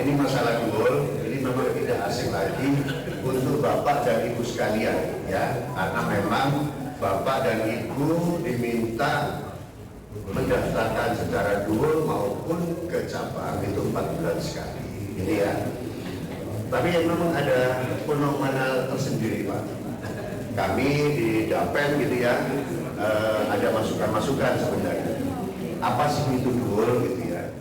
ini masalah dual, ini memang tidak asing lagi untuk Bapak dan Ibu sekalian, ya, karena memang Bapak dan Ibu diminta mendaftarkan secara dual maupun ke cabang itu 4 bulan sekali, ini ya. Tapi memang ada fenomena tersendiri, Pak. Kami di Dapen gitu ya, ada masukan-masukan sebenarnya. Apa sih itu dual gitu ya?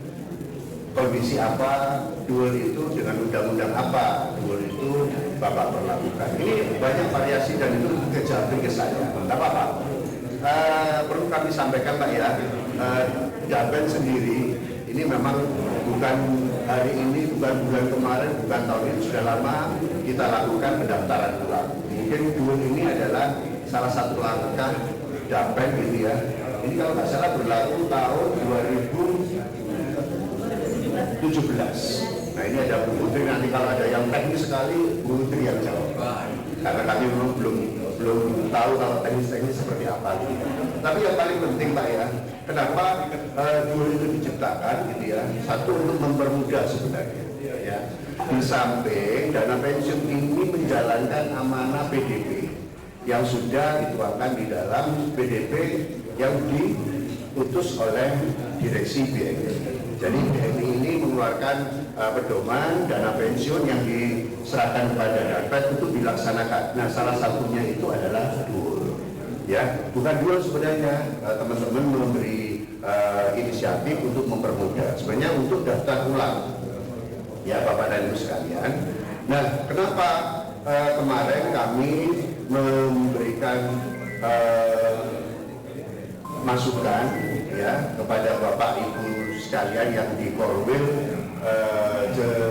Kondisi apa dual itu, dengan undang-undang apa dual itu Bapak perlakukan? Ini banyak variasi dan itu kejar ke saya. Tidak apa-apa. Perlu kami sampaikan Pak ya, Dapen sendiri ini memang bukan hari ini, bukan bulan kemarin, bukan tahun ini, sudah lama kita lakukan pendaftaran ulang. Mungkin dual ini adalah salah satu langkah Dapen gitu ya. Ini kalau nggak salah berlaku tahun 2017. Nah ini ada Bu Putri, nanti kalau ada yang teknis sekali Bu Putri yang jawab. Karena kami memang belum tahu kalau teknis-teknis seperti apa gitu. Tapi yang paling penting Pak ya, kenapa dual itu diciptakan gitu ya? Satu untuk mempermudah sebenarnya ya. Di samping dana pensiun ini menjalankan amanah PDP yang sudah dituangkan di dalam PDP yang diutus oleh direksi BNI. Jadi BNI ini mengeluarkan pedoman dana pensiun yang diserahkan kepada Dapen untuk dilaksanakan. Nah, salah satunya itu adalah dual. Ya, bukan dual sebenarnya, teman-teman memberi inisiatif untuk mempermudah. Sebenarnya untuk daftar ulang, ya Bapak dan Ibu sekalian. Nah, kenapa kemarin kami memberikan masukan ya kepada Bapak Ibu sekalian yang di Korwil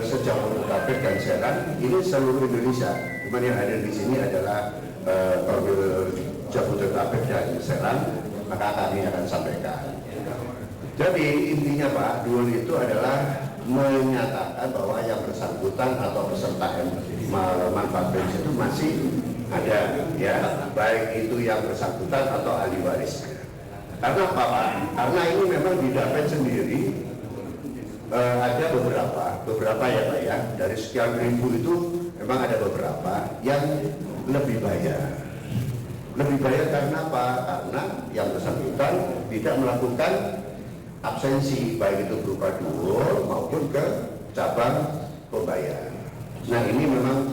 sejauh Dapen dan Serang, ini seluruh Indonesia. Cuman yang hadir di sini adalah Korwil Jabodetabek dan Serang, maka kami akan sampaikan. Jadi intinya Pak, dual itu adalah menyatakan bahwa yang bersangkutan atau peserta manfaat pensiun itu masih ada, ya, baik itu yang bersangkutan atau ahli warisnya. Karena apa Pak? Karena ini memang di Dapen sendiri ada beberapa ya Pak ya, dari sekian ribu itu memang ada beberapa yang lebih bayar. Lebih bayar karena apa? Karena yang bersangkutan tidak melakukan absensi, baik itu berupa dual maupun ke cabang pembayar. Nah ini memang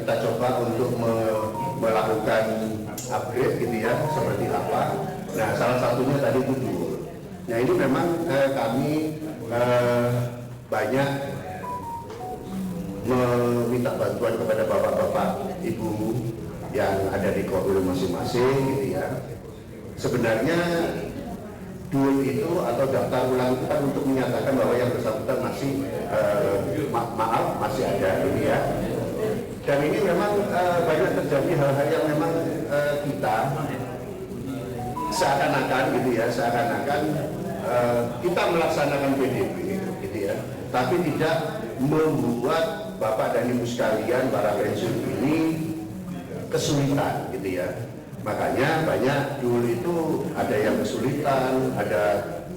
kita coba untuk melakukan upgrade gitu ya, seperti apa. Nah salah satunya tadi itu dual. Nah ini memang kami banyak meminta bantuan kepada bapak-bapak, ibu yang ada di Korwil masing-masing gitu ya. Sebenarnya dual itu atau daftar ulang itu kan untuk menyatakan bahwa yang bersangkutan masih masih ada gitu ya. Dan ini memang banyak terjadi hal-hal yang memang kita seakan-akan gitu ya, kita melaksanakan PDP gitu ya, tapi tidak membuat Bapak dan Ibu sekalian para pensiun ini kesulitan gitu ya. Makanya banyak dual itu ada yang kesulitan, ada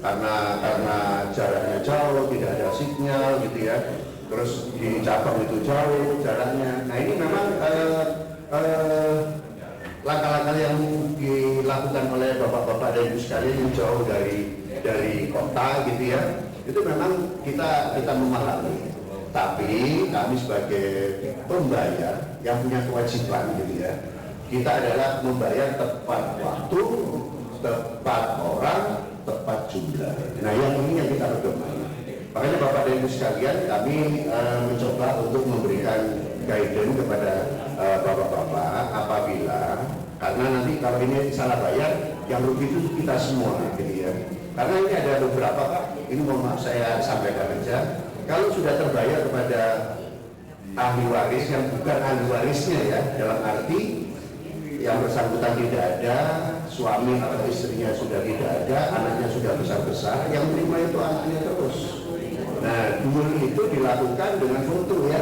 karena jaraknya jauh, tidak ada sinyal gitu ya. Terus di cabang itu jauh jaraknya. Nah ini memang langkah-langkah yang dilakukan oleh bapak-bapak dan ibu sekalian yang jauh dari kota gitu ya, itu memang kita memahami. Tapi kami sebagai pembayar yang punya kewajiban gitu ya, kita adalah membayar tepat waktu, tepat orang, tepat jumlah. Nah yang ini yang kita pedoman. Makanya Bapak dan Ibu sekalian, kami mencoba untuk memberikan guidance kepada bapak-bapak apabila, karena nanti kalau ini salah bayar, yang rugi itu kita semua gitu ya. Karena ini ada beberapa Pak, ini mohon maaf saya sampaikan aja, kalau sudah terbayar kepada ahli waris yang bukan ahli warisnya ya, dalam arti yang bersangkutan tidak ada, suami atau istrinya sudah tidak ada, anaknya sudah besar-besar, yang terima itu anaknya terus. Nah, dual itu dilakukan dengan foto ya.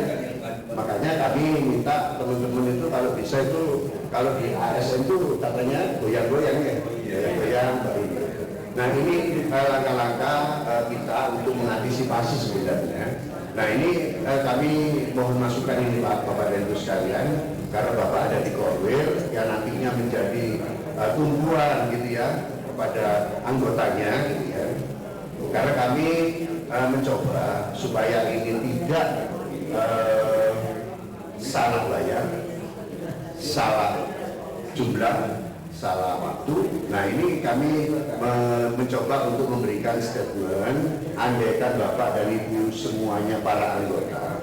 Makanya kami minta teman-teman itu kalau bisa itu, kalau di ASN itu katanya goyang-goyang ya, goyang-goyang. Nah ini langkah-langkah kita untuk mengantisipasi sebenarnya Nah ini kami mohon masukan ini Pak, Bapak dan Ibu sekalian, karena Bapak ada di Korwil yang nantinya menjadi tumpuan gitu ya kepada anggotanya gitu ya. Karena kami mencoba supaya ini tidak salah bayar, salah jumlah, salah waktu. Nah ini kami mencoba untuk memberikan statement, andaikan Bapak dan Ibu semuanya para anggota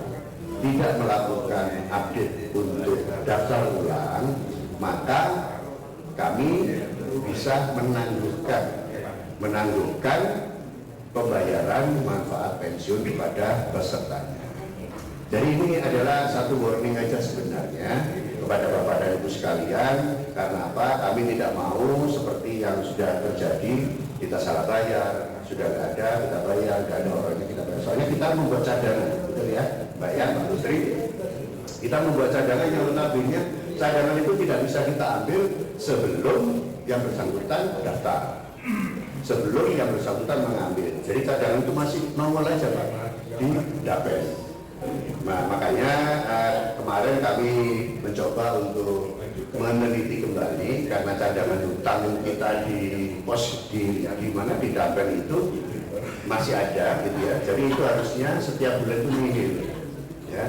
tidak melakukan update untuk daftar ulang, maka kami bisa menangguhkan pembayaran manfaat pensiun kepada pesertanya. Jadi ini adalah satu warning aja sebenarnya kepada Bapak dan Ibu sekalian. Karena apa? Kami tidak mau seperti yang sudah terjadi, kita salah bayar, sudah nggak ada, kita bayar, nggak ada orangnya kita bayar. Soalnya kita membuat cadangan, betul ya, Mbak ya, Pak Putri. Kita membuat cadangan yang notabene cadangan itu tidak bisa kita ambil sebelum yang bersangkutan daftar, sebelum yang bersangkutan mengambil. Jadi cadangan itu masih nongol aja Pak di dapur. Nah, makanya kemarin kami mencoba untuk meneliti kembali karena cadangan utang kita di pos di mana di dapur itu masih ada gitu ya. Jadi itu harusnya setiap bulan itu nihil ya.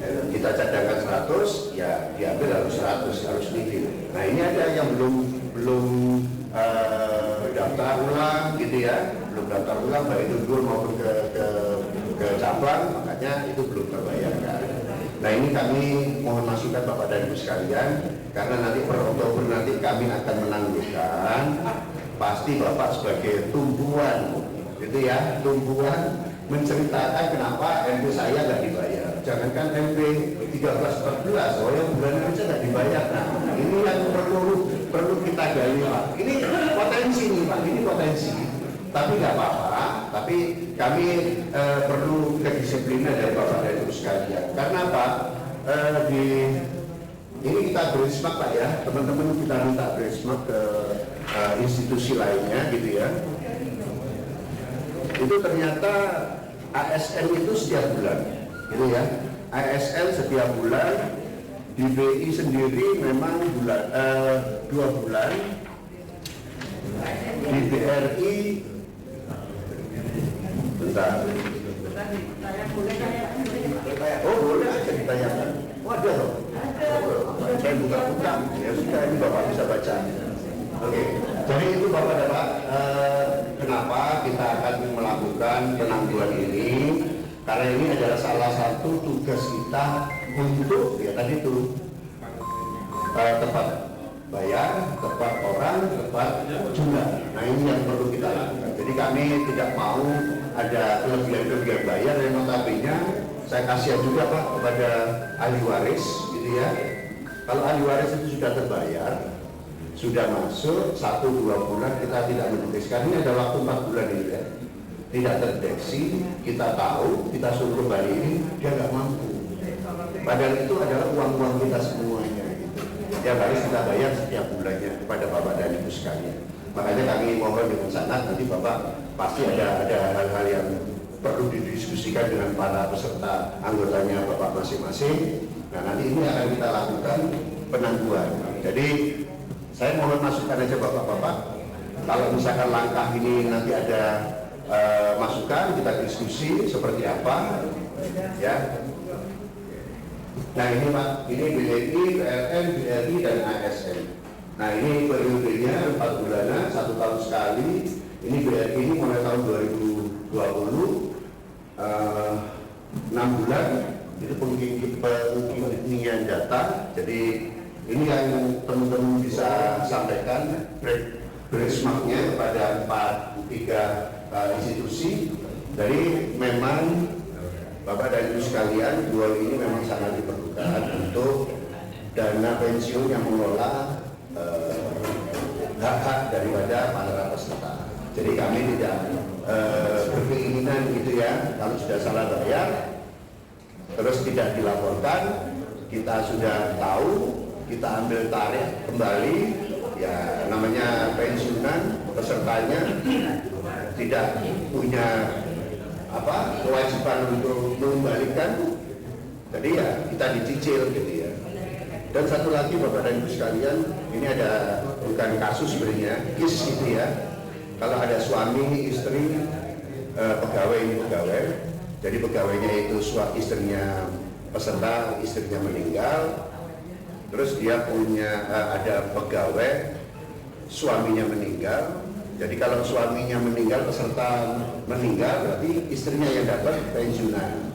Kita cadangkan 100 ya diambil harus 100 harus nihil. Nah ini ada yang belum daftar ulang gitu ya, belum daftar ulang baik itu dulu maupun ke cabang, makanya itu belum terbayarkan. Nah ini kami mohon masukan Bapak dan Ibu sekalian, karena nanti per Oktober nanti kami akan menangguhkan, pasti Bapak sebagai tumpuan gitu ya, tumpuan menceritakan kenapa MP saya nggak dibayar. Jangankan MP 13-14, oh yang bulanan aja nggak dibayar. Nah ini yang perlu kita gali Pak. Ini potensi nih Pak, ini potensi. Tapi nggak apa-apa, tapi kami perlu kedisiplinan dari Bapak dan Ibu sekalian. Karena apa? Ini kita benchmark Pak ya, teman-teman kita minta benchmark ke institusi lainnya gitu ya. Itu ternyata ASN itu setiap bulan, gitu ya. ASN setiap bulan, di BI sendiri memang 2 bulan, di BRI bentar. Oh boleh aja ditanyakan. Oh ada loh. Saya buka-buka. Ya sudah ini Bapak bisa baca. Oke. Jadi itu Bapak, kenapa kita akan melakukan penangguhan ini? Karena ini adalah salah satu tugas kita untuk ya tadi itu tepat bayar, tepat orang, tepat jumlah. Nah ini yang perlu kita lakukan. Jadi kami tidak mau ada kelebihan bayar yang notabene saya kasihan juga Pak kepada ahli waris gitu ya. Kalau ahli waris itu sudah terbayar, sudah masuk 1-2 bulan kita tidak mendeteksi. Ini ada waktu 4 bulan ini ya. Tidak terdeteksi, kita tahu, kita suruh kembali ini, dia nggak mampu. Padahal itu adalah uang-uang kita semuanya gitu. Yang harus kita bayar setiap bulannya kepada Bapak dan Ibu sekalian. Makanya kami mohon dengan sangat nanti Bapak pasti ada hal-hal yang perlu didiskusikan dengan para peserta anggotanya Bapak masing-masing. Nah nanti ini akan kita lakukan penangguhan. Jadi saya mohon masukan aja Bapak-Bapak. Kalau misalkan langkah ini nanti ada masukan, kita diskusi seperti apa, ya. Nah ini Pak, ini BNI, PLN, BRI dan ASN. Nah ini periodenya 4 bulanan, 1 tahun sekali. Ini BRI ini mulai tahun 2020, 6 bulan. Itu pengiriman data. Jadi ini yang teman-teman bisa sampaikan benchmarknya kepada 3 institusi. Jadi memang Bapak dan Ibu sekalian, dual ini memang sangat diperlukan untuk dana pensiun yang mengelola hak-hak daripada para peserta. Jadi kami tidak berkeinginan gitu ya, kalau sudah salah bayar terus tidak dilaporkan, kita sudah tahu, kita ambil tarik kembali, ya namanya pensiunan pesertanya tidak punya kewajiban untuk mengembalikan, jadi ya kita dicicil gitu ya. Dan satu lagi Bapak dan Ibu sekalian, ini ada bukan kasus sebenarnya, kis gitu ya. Kalau ada suami, istri, pegawai ini pegawai, jadi pegawainya itu istrinya peserta, istrinya meninggal, terus dia punya ada pegawai, suaminya meninggal. Jadi kalau suaminya meninggal, peserta meninggal, berarti istrinya yang dapat pensiunan.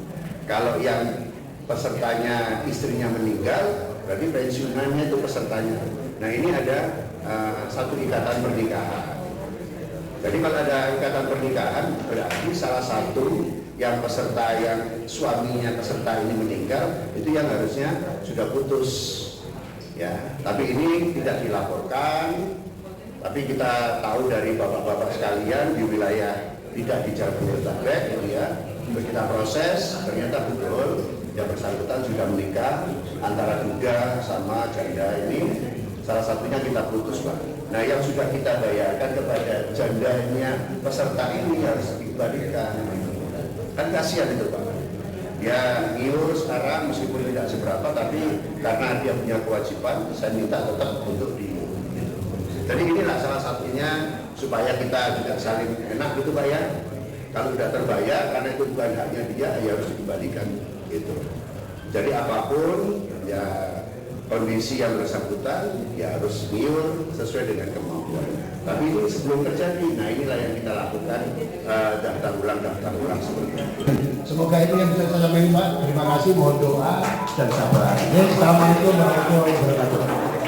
Kalau yang pesertanya istrinya meninggal, berarti pensiunannya itu pesertanya. Nah ini ada satu ikatan pernikahan. Jadi kalau ada ikatan pernikahan, berarti salah satu yang peserta, yang suaminya peserta ini meninggal, itu yang harusnya sudah putus. Ya, tapi ini tidak dilaporkan. Tapi kita tahu dari bapak-bapak sekalian di wilayah tidak di Jabodetabek, ya, untuk kita proses, ternyata betul yang bersangkutan sudah menikah antara duda sama janda ini, salah satunya kita putus, Pak. Nah, yang sudah kita bayarkan kepada jandanya peserta ini harus dikembalikan. Kan kasihan itu, Pak. Dia ngiur sekarang meskipun tidak seberapa, tapi karena dia punya kewajiban, saya minta tetap untuk di. Jadi inilah salah satunya supaya kita juga saling enak gitu, Pak ya. Kalau sudah terbayar, karena itu bukan haknya dia, ya harus dikembalikan gitu. Jadi apapun ya kondisi yang bersangkutan ya harus ngiur sesuai dengan kemampuan. Tapi ini sebelum terjadi, nah inilah yang kita lakukan, daftar ulang seperti itu. Semoga itu yang bisa saya sampaikan, Pak. Terima kasih, mohon doa dan sabar. Assalamualaikum warahmatullahi wabarakatuh.